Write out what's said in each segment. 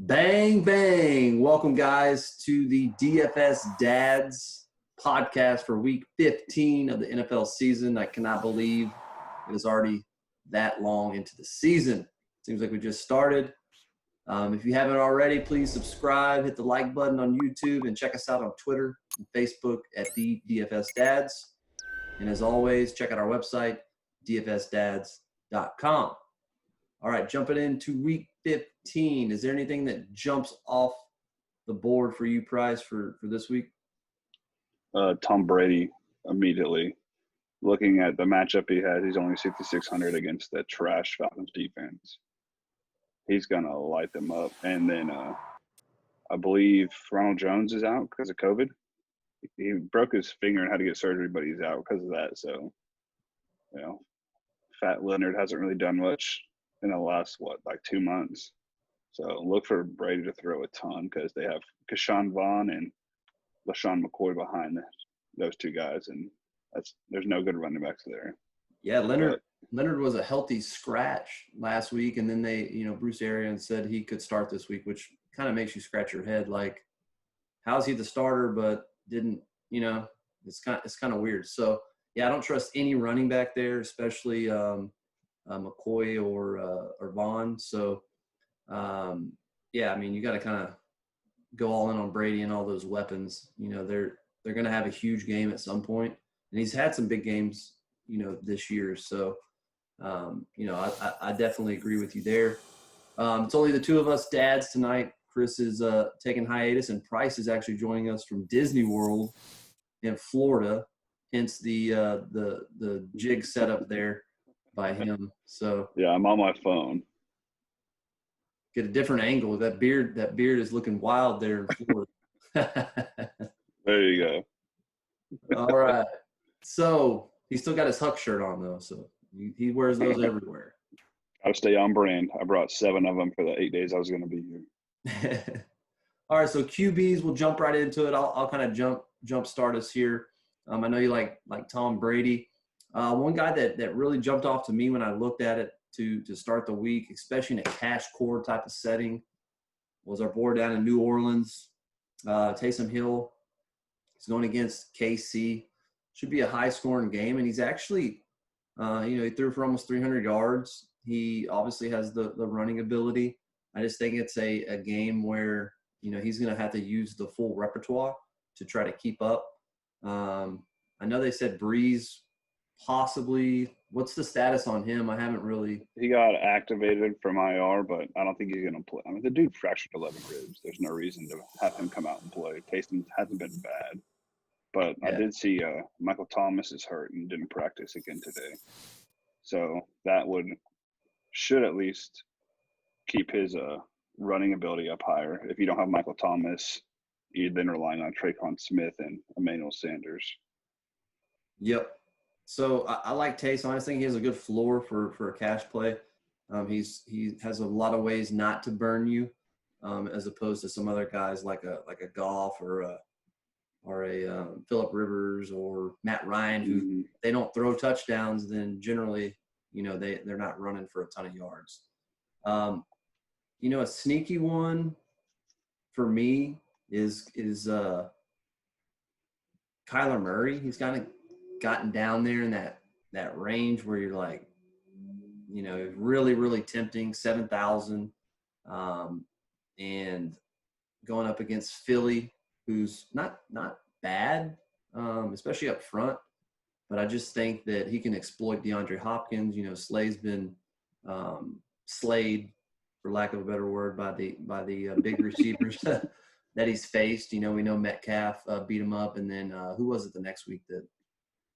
Bang, bang. Welcome, guys, to the DFS Dads podcast for week 15 of the NFL season. I cannot believe it is already that long into the season. Seems like we just started. If you haven't already, please subscribe, hit the like button on YouTube, and check us out on Twitter and Facebook at the DFS Dads. And as always, check out our website, dfsdads.com. All right, jumping into week 15. Is there anything that jumps off the board for you, Price, for this week? Tom Brady immediately. Looking at the matchup he has, he's only 6,600 against that trash Falcons defense. He's going to light them up. And then I believe Ronald Jones is out because of COVID. He broke his finger and had to get surgery, but he's out because of that. So, Fat Leonard hasn't really done much in the last, 2 months. So look for Brady to throw a ton because they have Keshawn Vaughn and LaShawn McCoy behind those two guys, and there's no good running backs there. Yeah, Leonard was a healthy scratch last week, and then Bruce Arians said he could start this week, which kind of makes you scratch your head, like, how's he the starter but didn't, it's kind of weird. So, yeah, I don't trust any running back there, especially McCoy or Vaughn. So, you got to kind of go all in on Brady and all those weapons. They're going to have a huge game at some point, and he's had some big games, this year. So, I definitely agree with you there. It's only the two of us dads tonight. Chris is taking hiatus, and Price is actually joining us from Disney World in Florida, hence the jig setup there by him. So yeah, I'm on my phone. Get a different angle. That beard is looking wild there in Florida. There you go. All right. So he's still got his Huck shirt on though, so he wears those everywhere. Gotta stay on brand. I brought 7 of them for the 8 days I was going to be here. All right, so QBs, we'll jump right into it. I'll kind of jump start us here. I know you like Tom Brady. One guy that really jumped off to me when I looked at it to start the week, especially in a cash core type of setting, was our boy down in New Orleans. Taysom Hill is going against KC. Should be a high-scoring game, and he's actually, he threw for almost 300 yards. He obviously has the running ability. I just think it's a game where, he's going to have to use the full repertoire to try to keep up. I know they said Breeze possibly. What's the status on him? I haven't really. He got activated from IR, but I don't think he's going to play. I mean, the dude fractured 11 ribs. There's no reason to have him come out and play. Taysom hasn't been bad. But yeah. I did see Michael Thomas is hurt and didn't practice again today. So that should at least keep his running ability up higher. If you don't have Michael Thomas, you're then relying on Traquan Smith and Emmanuel Sanders. Yep. So I like Taysom. I just think he has a good floor for a cash play. He has a lot of ways not to burn you, as opposed to some other guys like a Goff or a Phillip Rivers or Matt Ryan, who they don't throw touchdowns. Then generally, they're not running for a ton of yards. A sneaky one for me is Kyler Murray. He's kind of gotten down there in that range where you're like, really, really tempting, 7,000, and going up against Philly, who's not bad, especially up front. But I just think that he can exploit DeAndre Hopkins. Slay's been slayed, for lack of a better word, by the big receivers that he's faced. We know Metcalf beat him up, and then who was it the next week that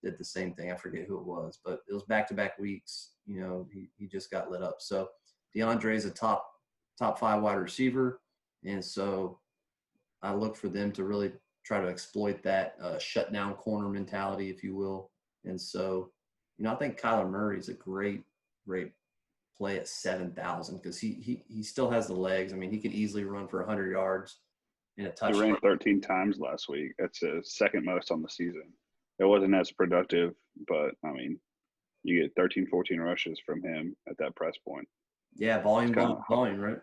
did the same thing? I forget who it was, but it was back-to-back weeks. He just got lit up. So DeAndre is a top 5 wide receiver, and so I look for them to really try to exploit that shutdown corner mentality, if you will. And so, I think Kyler Murray is a great play at 7,000 because he still has the legs. I mean, he could easily run for 100 yards in a touchdown. He ran 13 times last week. That's the second most on the season. It wasn't as productive, but, I mean, you get 13, 14 rushes from him at that price point. Yeah, volume, right?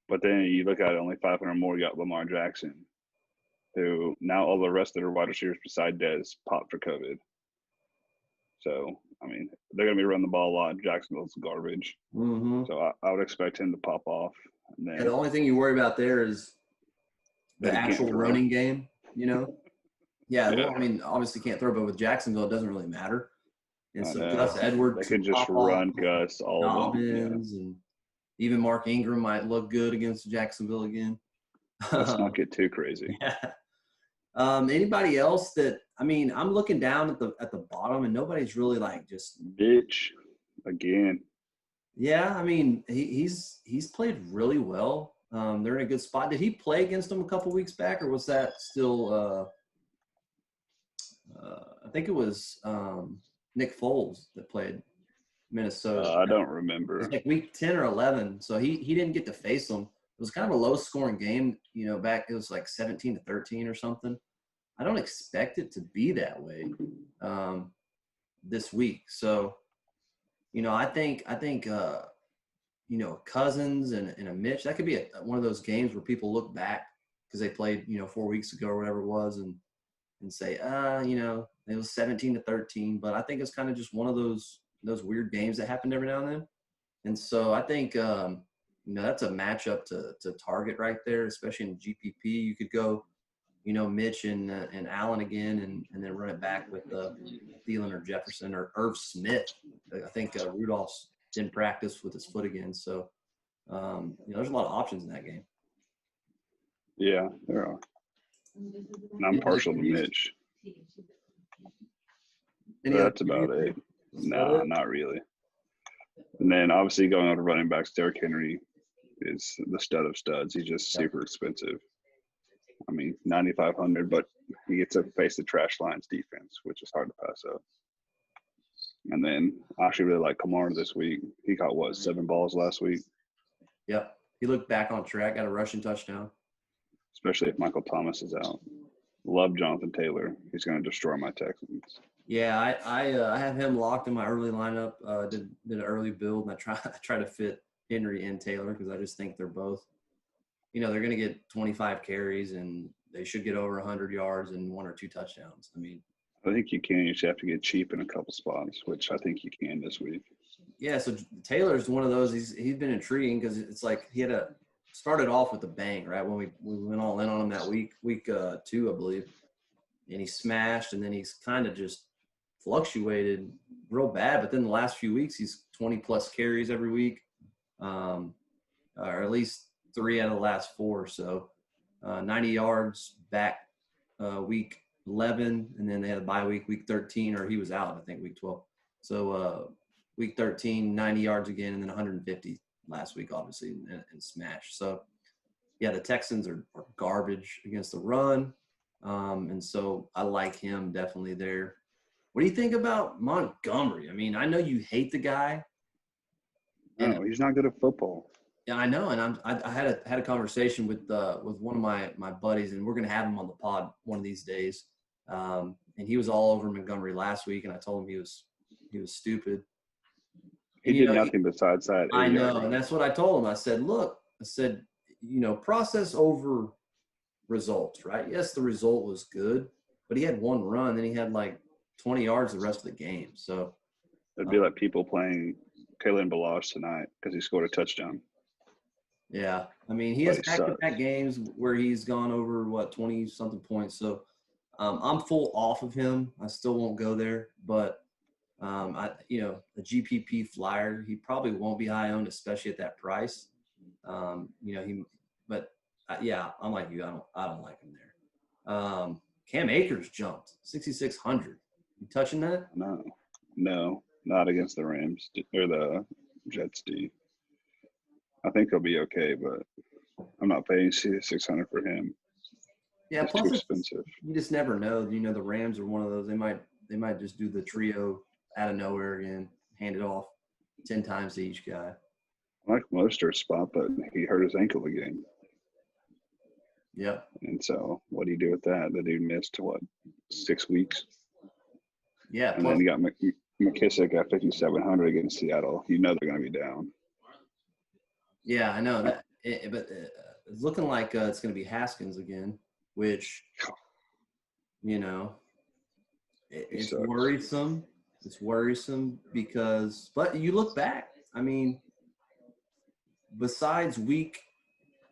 But then you look at it, only 500 more. You got Lamar Jackson, who now all the rest of their wide receivers beside Dez popped for COVID. So, I mean, they're going to be running the ball a lot. Jacksonville's garbage. Mm-hmm. So I would expect him to pop off. And then And the only thing you worry about there is the actual running game, you know? Yeah, well, I mean, obviously can't throw, but with Jacksonville, it doesn't really matter. And so Gus Edwards, they could just run Gus, all of them. Dobbins, and even Mark Ingram might look good against Jacksonville again. Let's not get too crazy. Yeah. Anybody else that – I mean, I'm looking down at the bottom, and nobody's really like just – Bitch, again. Yeah, I mean, he's played really well. They're in a good spot. Did he play against them a couple weeks back, or was that still I think it was Nick Foles that played Minnesota. I don't remember. It was like week 10 or 11, so he didn't get to face them. It was kind of a low-scoring game, you know, back – it was like 17-13 or something. I don't expect it to be that way this week. So, you know, I think you know, Cousins and a Mitch, that could be one of those games where people look back because they played, you know, 4 weeks ago or whatever it was and say, you know, it was 17-13. But I think it's kind of just one of those weird games that happened every now and then. And so I think, you know, that's a matchup to target right there, especially in GPP. You could go, you know, Mitch and Allen again and then run it back with Thielen or Jefferson or Irv Smith. I think Rudolph's didn't practice with his foot again. So, you know, there's a lot of options in that game. Yeah, there are. And I'm partial to Mitch. That's about it. No, not really. And then obviously going on to running backs, Derrick Henry is the stud of studs. He's just super expensive. I mean, 9,500, but he gets to face the trash Lions defense, which is hard to pass up. And then I actually really like Kamara this week. He got, 7 balls last week? Yep. He looked back on track, got a rushing touchdown. Especially if Michael Thomas is out. Love Jonathan Taylor. He's going to destroy my Texans. Yeah, I have him locked in my early lineup. Did an early build, and I try to fit Henry and Taylor because I just think they're both, you know, they're going to get 25 carries and they should get over 100 yards and 1 or 2 touchdowns. I mean, I think you can. You just have to get cheap in a couple spots, which I think you can this week. Yeah, so Taylor's one of those. He's been intriguing because it's like he started off with a bang, right? When we went all in on him that week 2, I believe, and he smashed, and then he's kind of just fluctuated real bad. But then the last few weeks, he's 20+ carries every week, or at least 3 out of the last 4. So 90 yards back week 11, and then they had a bye week 13, or he was out, I think, week 12. So week 13, 90 yards again, and then 150 last week, obviously, and smash. So, yeah, the Texans are garbage against the run, and so I like him definitely there. What do you think about Montgomery? I mean, I know you hate the guy. No, he's not good at football. Yeah, I know, and I had a conversation with one of my buddies, and we're going to have him on the pod one of these days. And he was all over Montgomery last week, and I told him he was stupid. He did nothing besides that. I know, and that's what I told him. I said, look, you know, process over results, right? Yes, the result was good, but he had 1 run, then he had like 20 yards the rest of the game. So it'd be like people playing Kalen Ballage tonight because he scored a touchdown. Yeah, I mean, he has back-to-back games where he's gone over 20-something points. So I'm full off of him. I still won't go there, but you know, a GPP flyer, he probably won't be high owned, especially at that price. You know, yeah, I'm like you. I don't like him there. Cam Akers jumped 6,600. You touching that? No, not against the Rams or the Jets D. I think he'll be okay, but I'm not paying 600 for him. Yeah, it's too expensive. You just never know. You know, the Rams are one of those. They might just do the trio out of nowhere again, hand it off 10 times to each guy. I like Mostert's spot, but he hurt his ankle again. Yep. And so what do you do with that? The dude missed, 6 weeks? Yeah. And then you got McKissick at 5,700 against Seattle. You know they're going to be down. Yeah, I know. it's looking like it's going to be Haskins again, which, you know, it's sucks. worrisome. It's worrisome because, but you look back, I mean, besides week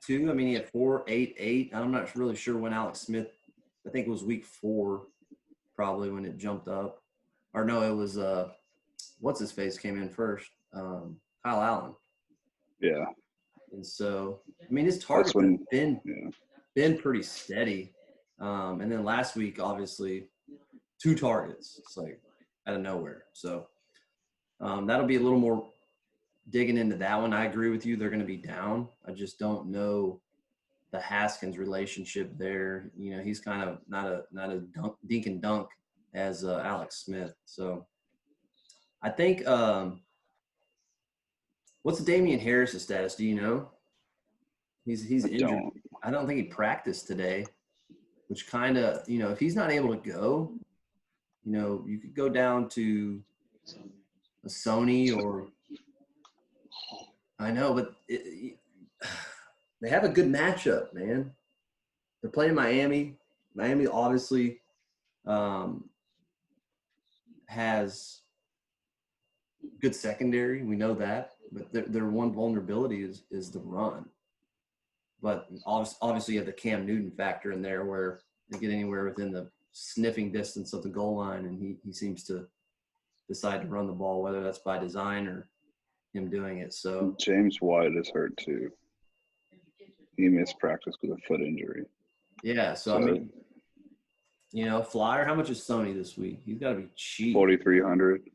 2, I mean, he had 4, 8, 8. I'm not really sure when Alex Smith, I think it was week 4, probably when it jumped up. Or no, it was, what's his face came in first? Kyle Allen. Yeah. And so, I mean, his That's targets when have been pretty steady. And then last week, obviously, 2 targets. It's like out of nowhere. So that'll be a little more digging into that one. I agree with you. They're going to be down. I just don't know the Haskins relationship there. You know, he's kind of not a dink and dunk as Alex Smith. So I think what's Damian Harris' status? Do you know? He's injured. I don't think he practiced today, which kind of, you know, if he's not able to go, you know, you could go down to a Sony or I know, but they have a good matchup, man. They're playing Miami. Miami obviously has good secondary. We know that, but their one vulnerability is the run. But obviously you have the Cam Newton factor in there where they get anywhere within the sniffing distance of the goal line, and he seems to decide to run the ball, whether that's by design or him doing it. So James White is hurt too. He missed practice with a foot injury. Yeah, so I mean, you know, flyer. How much is Sony this week? He's got to be cheap. 4,300.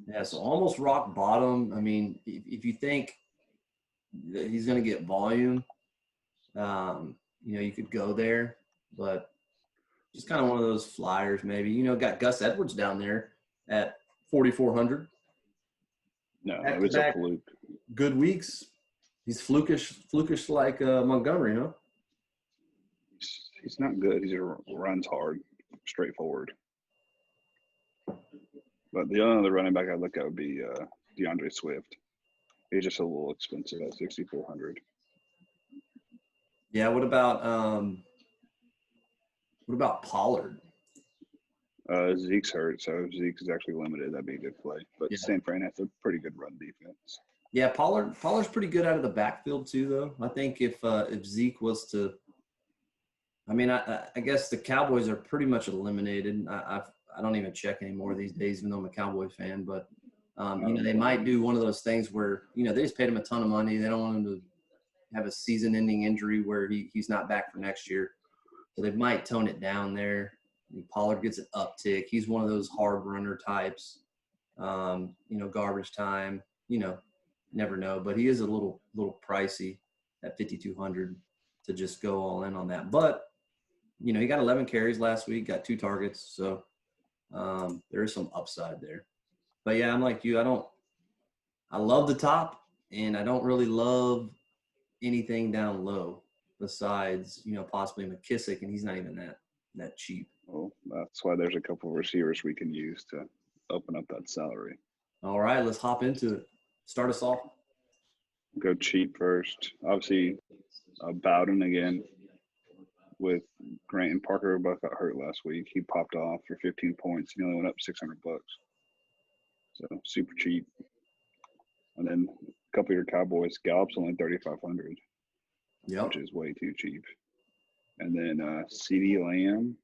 Yeah, so almost rock bottom. I mean, if you think that he's going to get volume, you know, you could go there, but just kind of one of those flyers, maybe. You know, got Gus Edwards down there at 4,400. No, it's a fluke. Good weeks. He's flukish like Montgomery, huh? He's not good. He runs hard, straightforward. But the only other running back I'd look at would be DeAndre Swift. He's just a little expensive at 6,400. Yeah. What about Pollard? Zeke's hurt, so if Zeke is actually limited, that'd be a good play. But yeah. San Fran has a pretty good run defense. Yeah, Pollard's pretty good out of the backfield too, though. I think if Zeke was to, I mean, I guess the Cowboys are pretty much eliminated. I don't even check anymore these days, even though I'm a Cowboy fan. But you know, they might do one of those things where, you know, they just paid him a ton of money. They don't want him to have a season-ending injury where he's not back for next year. So they might tone it down there. I mean, Pollard gets an uptick. He's one of those hard runner types. You know, garbage time. You know, never know. But he is a little pricey at 5,200 to just go all in on that. But you know, he got 11 carries last week, got 2 targets. So there is some upside there. But yeah, I'm like you. I love the top, and I don't really love anything down low besides, you know, possibly McKissick, and he's not even that cheap. Well, that's why there's a couple of receivers we can use to open up that salary. All right, let's hop into it. Start us off. Go cheap first. Obviously, Bowden again with Grant and Parker both got hurt last week. He popped off for 15 points. He only went up $600. So super cheap. And then a couple of your Cowboys, Gallup's only 3,500, which is way too cheap. And then CeeDee Lamb,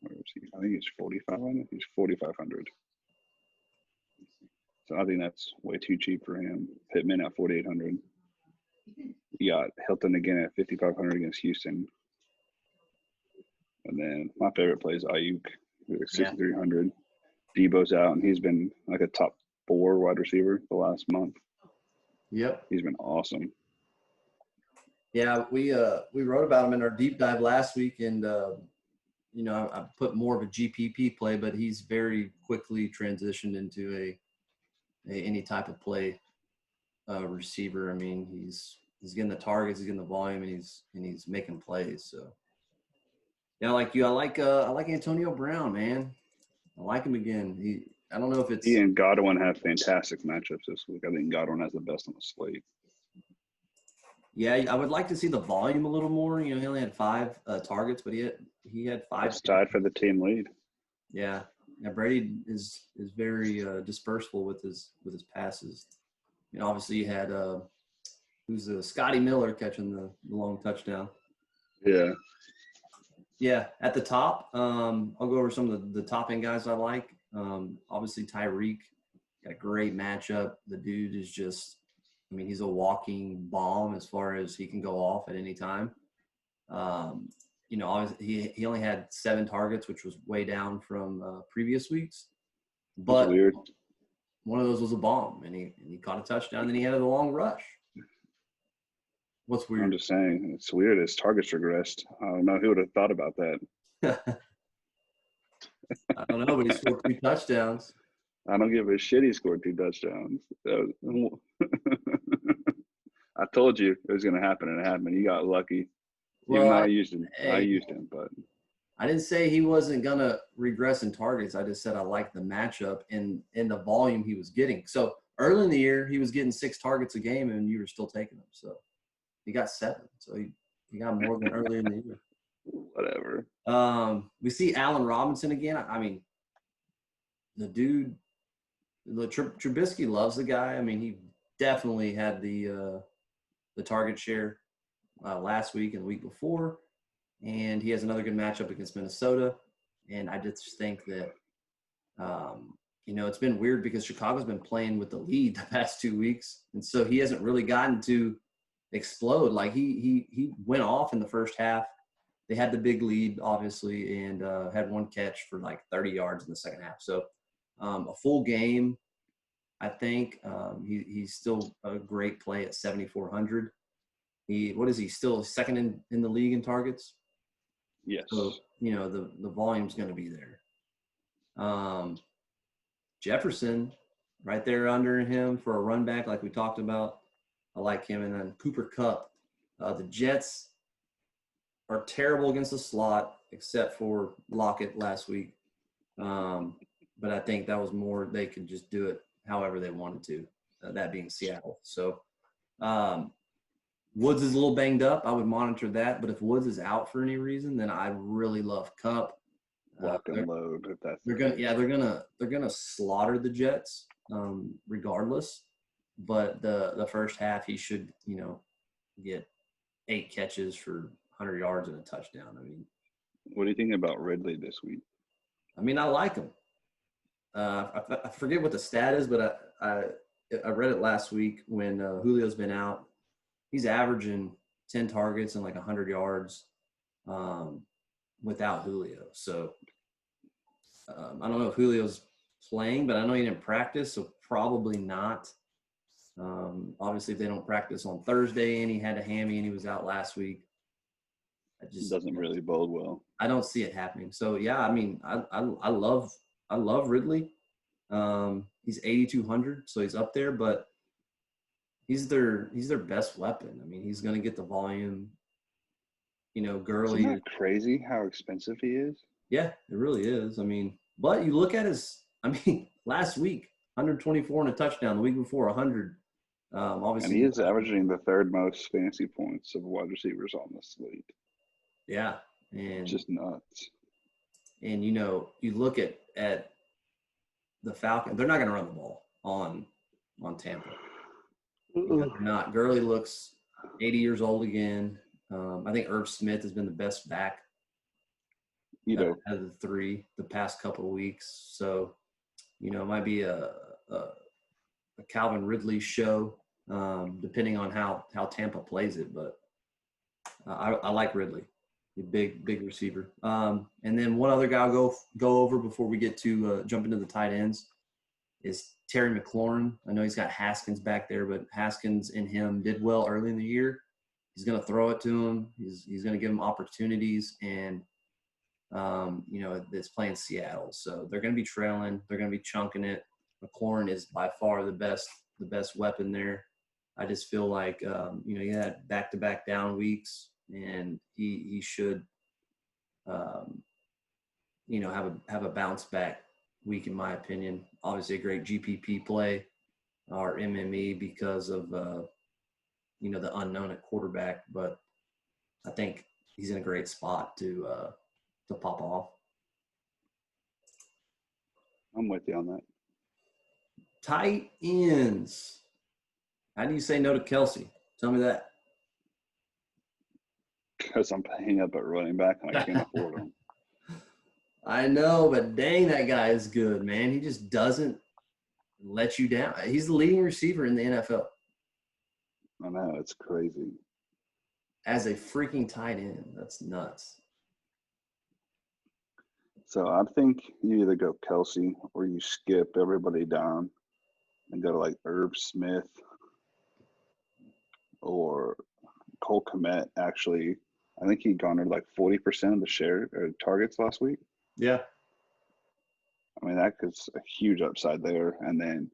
where is he? I think he's 4,500. He's 4,500. So I think that's way too cheap for him. Pittman at 4,800. You got Hilton again at 5,500 against Houston. And then my favorite play is Ayuk with 6,300. Debo's out, and he's been like a top 4 wide receiver the last month. Yep. He's been awesome. Yeah, we wrote about him in our deep dive last week, and you know, I put more of a GPP play, but he's very quickly transitioned into any type of play receiver. I mean, he's getting the targets, he's getting the volume, and he's making plays. So yeah, like you, I like Antonio Brown, man. I like him again. I don't know if it's he and Godwin have fantastic matchups this week. I think Godwin has the best on the slate. Yeah, I would like to see the volume a little more. You know, he only had 5 targets, but he had 5. That's tied for the team lead. Yeah, Brady is very disperseful with his passes. And obviously, you had who's Scotty Miller catching the long touchdown. Yeah. Yeah, at the top, I'll go over some of the top end guys I like. Obviously, Tyreek got a great matchup. The dude is just, I mean, he's a walking bomb as far as he can go off at any time. You know, obviously he only had 7 targets, which was way down from previous weeks. That's But weird. one of those was a bomb, and he caught a touchdown. And then he had a long rush. What's I'm weird? just saying, it's weird. His targets regressed. I don't know who would have thought about that. I don't know, but he scored 2 touchdowns. I don't give a shit. He scored 2 touchdowns. I told you it was going to happen, and it happened. You got lucky. Even though I used him, but I didn't say he wasn't gonna regress in targets. I just said I liked the matchup and the volume he was getting. So early in the year, he was getting 6 targets a game, and you were still taking them. So he got 7. So he got more than earlier in the year. Whatever. We see Allen Robinson again. I mean, the dude, Trubisky loves the guy. I mean, he definitely had the target share last week and the week before, and he has another good matchup against Minnesota. And I just think that, you know, it's been weird because Chicago's been playing with the lead the past 2 weeks, and so he hasn't really gotten to explode. Like he went off in the first half. They had the big lead, obviously, and had 1 catch for like 30 yards in the second half. So a full game, I think. He's still a great play at 7,400. What is he, still second in the league in targets? Yes. So, you know, the volume's going to be there. Jefferson, right there under him for a run back, like we talked about. I like him. And then Cooper Kupp. The Jets are terrible against the slot, except for Lockett last week. But I think that was more they could just do it however they wanted to, that being Seattle. So Woods is a little banged up. I would monitor that. But if Woods is out for any reason, then I really love Kupp. Lock and load. If that's they're gonna slaughter the Jets regardless. But the first half he should, you know, get 8 catches for 100 yards and a touchdown. I mean, what do you think about Ridley this week? I mean, I like him. I forget what the stat is, but I read it last week when Julio's been out. He's averaging 10 targets and like 100 yards without Julio. So I don't know if Julio's playing, but I know he didn't practice, so probably not. Obviously, if they don't practice on Thursday and he had a hammy and he was out last week, it just doesn't really bode well. I don't see it happening. So yeah, I mean, I love Ridley. He's 8,200, so he's up there, but he's their best weapon. I mean, he's going to get the volume. You know, Gurley. Isn't that crazy how expensive he is? Yeah, it really is. I mean, but you look at last week, 124 and a touchdown. The week before, 100. Obviously, and he is averaging the 3rd most fantasy points of wide receivers on the slate. Yeah, and just nuts. And you know, you look at the Falcons; they're not going to run the ball on Tampa. They're not. Gurley looks 80 years old again. I think Irv Smith has been the best back out of the 3 the past couple of weeks. So, you know, it might be a Calvin Ridley show, depending on how Tampa plays it. But I like Ridley, a big receiver. And then one other guy I'll go over before we get to jump into the tight ends is Terry McLaurin. I know he's got Haskins back there, but Haskins and him did well early in the year. He's going to throw it to him. He's going to give him opportunities, and you know, it's playing Seattle, so they're going to be trailing. They're going to be chunking it. McLaurin is by far the best weapon there. I just feel like you know, he had back-to-back down weeks, and he should you know, have a bounce back week, in my opinion. Obviously a great GPP play or MME because of the unknown at quarterback, but I think he's in a great spot to pop off. I'm with you on that. Tight ends. How do you say no to Kelsey? Tell me that. Because I'm paying up at running back and I can't afford him. I know, but dang, that guy is good, man. He just doesn't let you down. He's the leading receiver in the NFL. I know, it's crazy. As a freaking tight end. That's nuts. So I think you either go Kelsey or you skip everybody down and go to like Irv Smith or Cole Kmet. Actually, I think he garnered like 40% of the share or targets last week. Yeah. I mean, that is a huge upside there. And then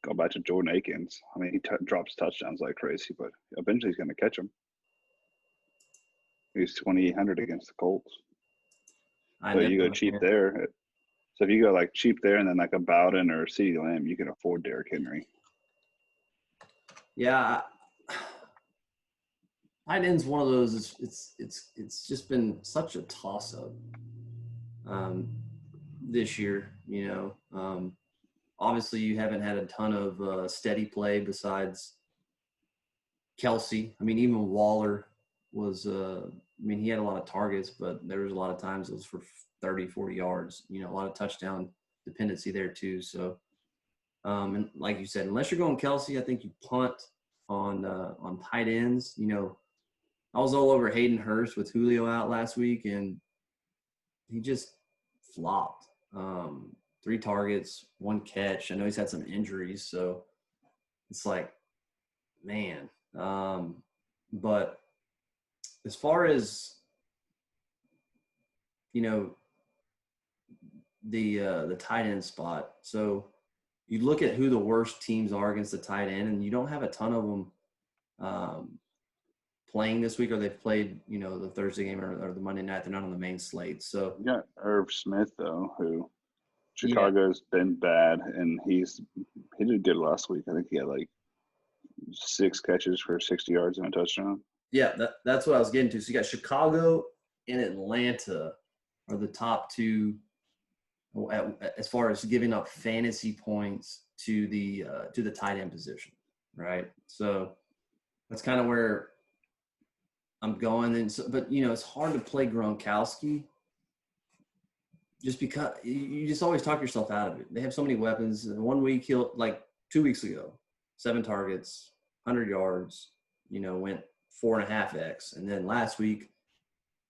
go back to Jordan Akins. I mean, he drops touchdowns like crazy, but eventually he's going to catch them. He's 2,800 against the Colts. So you go cheap there. So if you go like cheap there and then like a Bowden or a CeeDee Lamb, you can afford Derrick Henry. Yeah. Tight end's one of those. It's just been such a toss up this year. Obviously you haven't had a ton of steady play besides Kelsey. I mean, even Waller was. He had a lot of targets, but there was a lot of times it was for 30, 40 yards. A lot of touchdown dependency there too. So, and like you said, unless you're going Kelsey, I think you punt on tight ends. I was all over Hayden Hurst with Julio out last week, and he just flopped. 3 targets, 1 catch. I know he's had some injuries, so it's like, man. But as far as the tight end spot, so you look at who the worst teams are against the tight end, and you don't have a ton of them playing this week, or they've played, the Thursday game or the Monday night. They're not on the main slate. So you got Irv Smith though, who Chicago's been bad, and he did good last week. I think he had like 6 catches for 60 yards and a touchdown. Yeah, that's what I was getting to. So you got Chicago and Atlanta are the top 2 as far as giving up fantasy points to the tight end position, right? So that's kind of where I'm going. And so, but it's hard to play Gronkowski just because you just always talk yourself out of it. They have so many weapons. 1 week, 2 weeks ago, 7 targets, 100 yards, went 4.5x. And then last week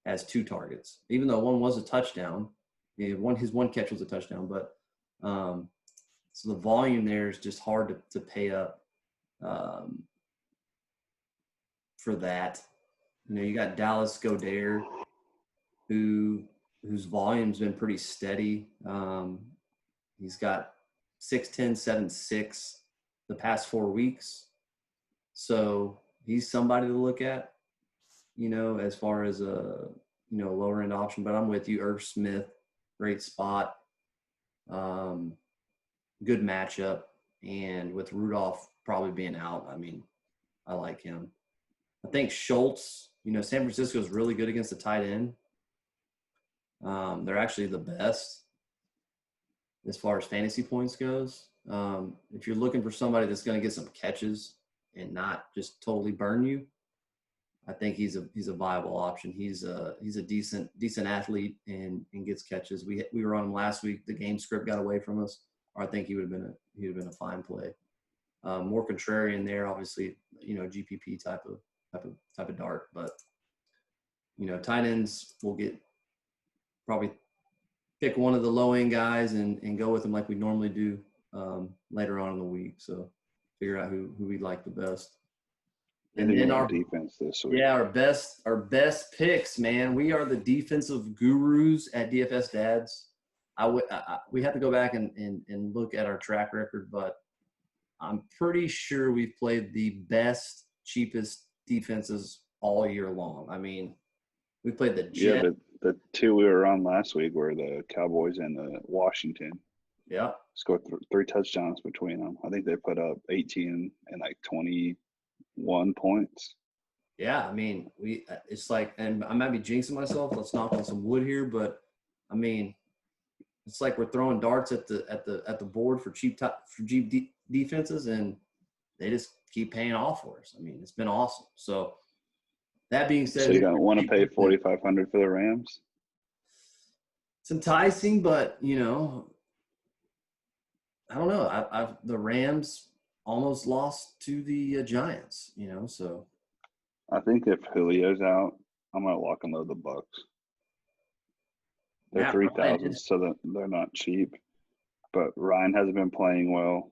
has 2 targets, even though one was a touchdown. His one catch was a touchdown, but so the volume there is just hard to pay up for that. You got Dallas Goedert, whose volume's been pretty steady. He's got 6'10", 7'6" the past 4 weeks. So he's somebody to look at, as far as a lower end option. But I'm with you, Irv Smith, great spot, good matchup, and with Rudolph probably being out, I like him. I think Schultz, San Francisco is really good against the tight end. They're actually the best as far as fantasy points goes. If you're looking for somebody that's going to get some catches and not just totally burn you, I think he's a viable option. He's a decent athlete and gets catches. We were on him last week. The game script got away from us, or I think he would have been a fine play. More contrarian there, obviously, GPP type of dart, but tight ends will probably pick one of the low end guys and go with them like we normally do later on in the week. So figure out who we like the best. And then our defense this week. Yeah, our best picks, man. We are the defensive gurus at DFS Dads. We have to go back and look at our track record, but I'm pretty sure we've played the best, cheapest defenses all year long. We played the Jets. Yeah, the 2 we were on last week were the Cowboys and the Washington. Yeah. Scored 3 touchdowns between them. I think they put up 18 and like 21 1 point. Yeah, I mean, it's like, and I might be jinxing myself. Let's knock on some wood here, but I mean, it's like we're throwing darts at the board for cheap defenses, and they just keep paying off for us. I mean, it's been awesome. So that being said, So you don't want to pay $4,500 for the Rams? It's enticing, but I don't know. The Rams almost lost to the Giants. So I think if Julio's out, I'm gonna lock and load the Bucks. They're Matt 3,000, so that they're not cheap. But Ryan hasn't been playing well.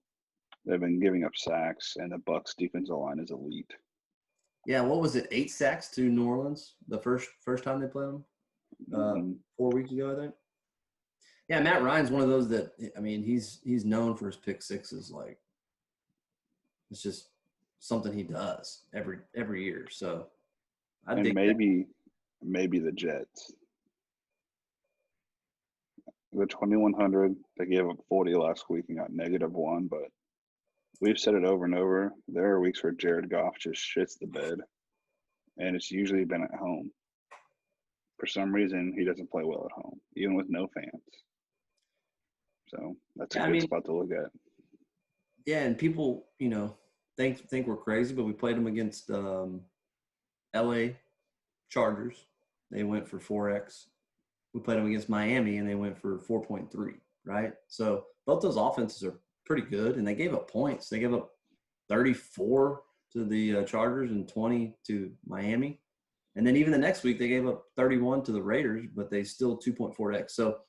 They've been giving up sacks, and the Bucks' defensive line is elite. Yeah, what was it? 8 sacks to New Orleans the first time they played them, 4 weeks ago, I think. Yeah, Matt Ryan's one of those that, I mean, he's known for his pick sixes. Like, it's just something he does every year. So I think maybe the Jets. The 2,100, they gave up 40 last week and got -1, but we've said it over and over. There are weeks where Jared Goff just shits the bed, and it's usually been at home. For some reason, he doesn't play well at home, even with no fans. So that's a good spot to look at. Yeah, and people, think we're crazy, but we played them against LA Chargers. They went for 4x. We played them against Miami, and they went for 4.3, right? So both those offenses are pretty good, and they gave up points. They gave up 34 to the Chargers and 20 to Miami. And then even the next week, they gave up 31 to the Raiders, but they still 2.4x. So,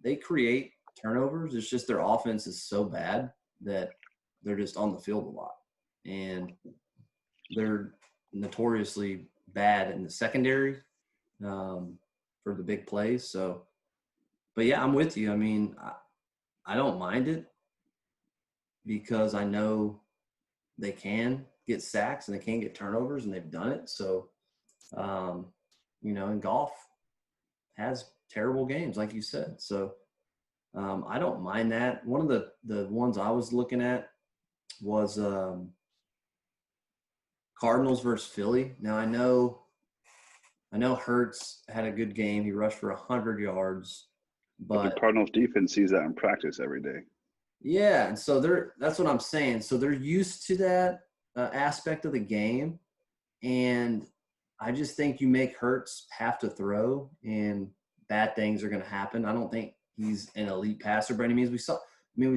they create turnovers. It's just their offense is so bad that they're just on the field a lot. And they're notoriously bad in the secondary for the big plays. So, but yeah, I'm with you. I mean, I don't mind it because I know they can get sacks and they can get turnovers, and they've done it. So, and golf has terrible games, like you said. So I don't mind that. One of the ones I was looking at was Cardinals versus Philly. Now I know Hurts had a good game. He rushed for 100 yards, but the Cardinals defense sees that in practice every day. Yeah, and so that's what I'm saying. So they're used to that aspect of the game, and I just think you make Hurts have to throw, and bad things are going to happen. I don't think he's an elite passer by any means. We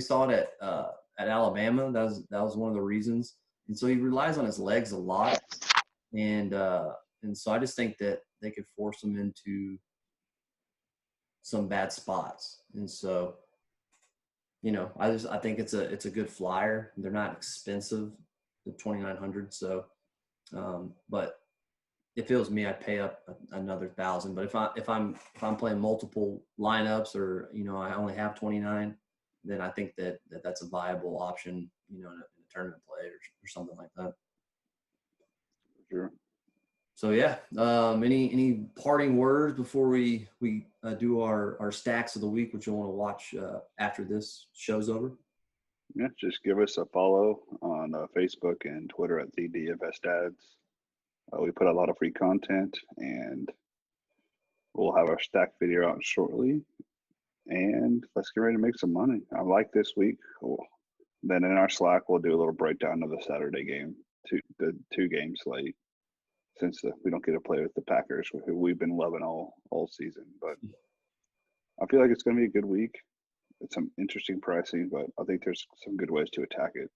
saw it at Alabama. That was one of the reasons, and so he relies on his legs a lot, and so I just think that they could force him into some bad spots, and so. I think it's a good flyer. They're not expensive, the 2,900. So, but if it was me, I'd pay up another 1,000. But if I'm playing multiple lineups, or I only have 29, then I think that's a viable option, in a tournament play or something like that. Sure. So yeah, any parting words before we do our stacks of the week, which you'll want to watch after this show's over? Yeah, just give us a follow on Facebook and Twitter at the DFS Dads. We put a lot of free content, and we'll have our stack video out shortly. And let's get ready to make some money. I like this week. Cool. Then in our Slack, we'll do a little breakdown of the Saturday game, the 2-game slate. Since we don't get to play with the Packers, who we've been loving all season. But I feel like it's going to be a good week. It's some interesting pricing, but I think there's some good ways to attack it.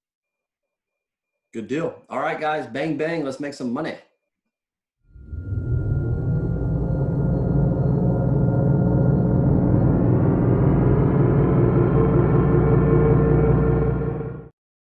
Good deal. All right, guys, bang, bang. Let's make some money.